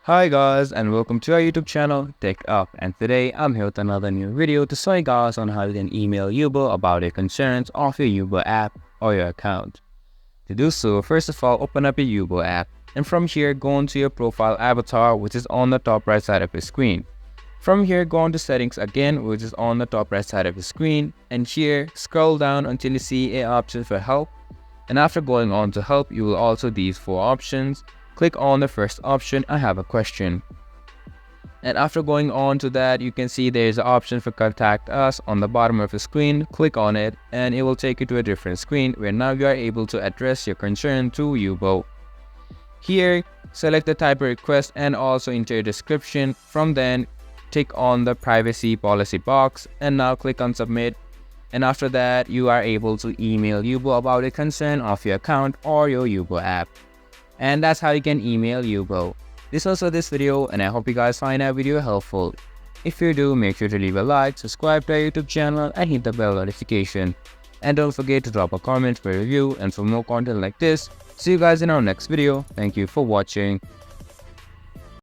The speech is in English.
Hi guys and welcome to our YouTube channel TechUp, and today I'm here with another new video to show you guys on how you can email Yubo about your concerns of your Yubo app or your account. To do so, first of all, open up your Yubo app, and from here go into your profile avatar, which is on the top right side of your screen. From here go on to settings again, which is on the top right side of your screen, and here scroll down until you see an option for help, and after going on to help you will also see these four options. Click on the first option, I have a question. And after going on to that, you can see there is an option for contact us on the bottom of the screen. Click on it and it will take you to a different screen where now you are able to address your concern to Yubo. Here, select the type of request and also enter your description. From then, tick on the privacy policy box and now click on submit. And after that, you are able to email Yubo about a concern of your account or your Yubo app. And that's how you can email Yubo. This was for this video, and I hope you guys find that video helpful. If you do, make sure to leave a like, subscribe to our YouTube channel and hit the bell notification. And don't forget to drop a comment for a review and for more content like this. See you guys in our next video. Thank you for watching.